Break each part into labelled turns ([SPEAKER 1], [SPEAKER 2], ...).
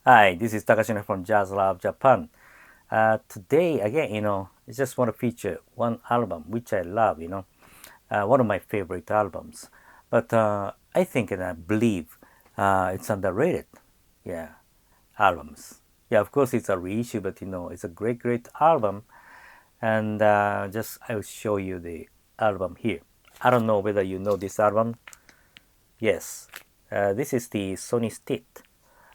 [SPEAKER 1] Hi, this is Takashina from Jazz Lab Japan. Today, again, I just want to feature one album which I love, one of my favorite albums. But I think and I believe it's underrated. Yeah, albums. Yeah, of course, it's a reissue, but it's a great, great album. And just I'll show you the album here. I don't know whether you know this album. Yes, this is the Sonny Stitt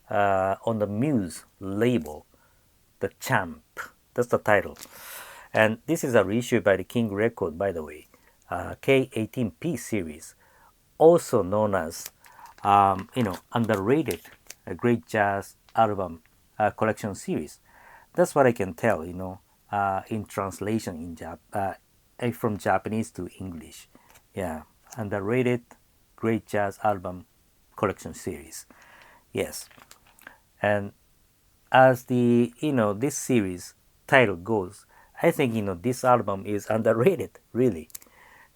[SPEAKER 1] on the Muse label. The Champ. That's the title. And this is a reissue by the King Record, by the way. K18P series, also known as, underrated great jazz album collection series. That's what I can tell, in translation from Japanese to English. Yeah, underrated great jazz album collection series. Yes, and as the this series title goes, I think this album is underrated, really.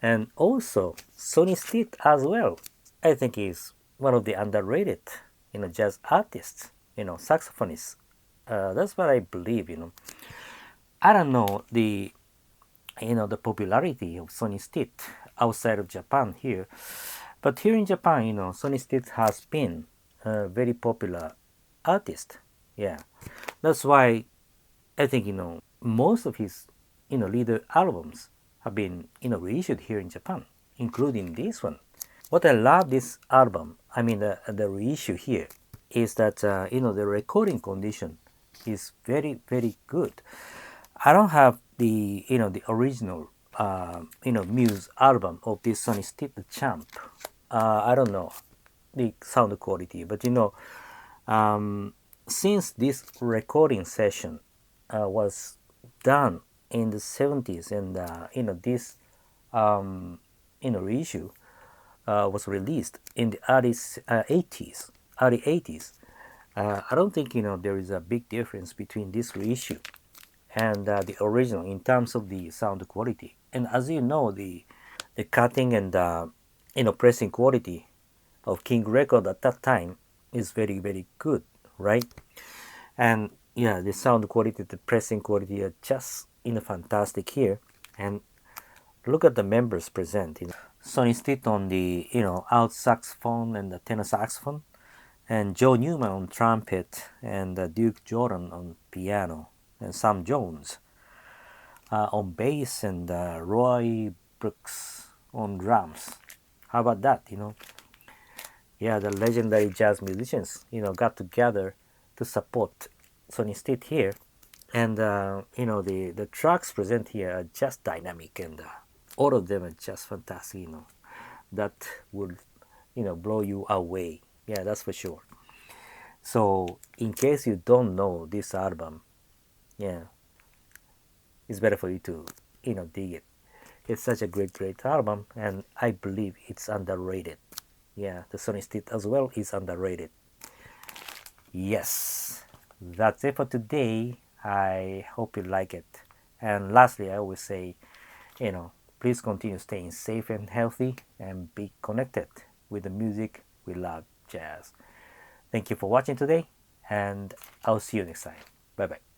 [SPEAKER 1] And also Sonny Stitt as well, I think is one of the underrated jazz artists, saxophonists. That's what I believe. I don't know the popularity of Sonny Stitt outside of Japan here, but here in Japan, Sonny Stitt has been a very popular artist. Yeah, that's why I think most of his leader albums have been reissued here in Japan, including this one. What I love this album, I mean the reissue here, is that the recording condition is very very good. I don't have the original Muse album of this Sonny Stitt the Champ. I don't know the sound quality, but um, since this recording session was done in the 70s, and this reissue was released in the early 80s. I don't think there is a big difference between this reissue and the original in terms of the sound quality. And as you know, the cutting and pressing quality of King Record at that time is very very good, right? And yeah, the sound quality, the pressing quality are just fantastic here. And look at the members present. Sonny Stitt on the alt saxophone and the tenor saxophone, and Joe Newman on trumpet, and Duke Jordan on piano, and Sam Jones on bass, and Roy Brooks on drums. How about that? Yeah, the legendary jazz musicians got together to support Sonny Stitt here, and the tracks present here are just dynamic, and all of them are just fantastic. That would blow you away. Yeah, that's for sure. So in case you don't know this album, yeah, it's better for you to dig it. It's such a great great album, and I believe it's underrated. Yeah, the Sonny Stitt as well is underrated. Yes, that's it for today. I hope you like it. And lastly, I always say, please continue staying safe and healthy, and be connected with the music we love, jazz. Thank you for watching today, and I'll see you next time. Bye bye.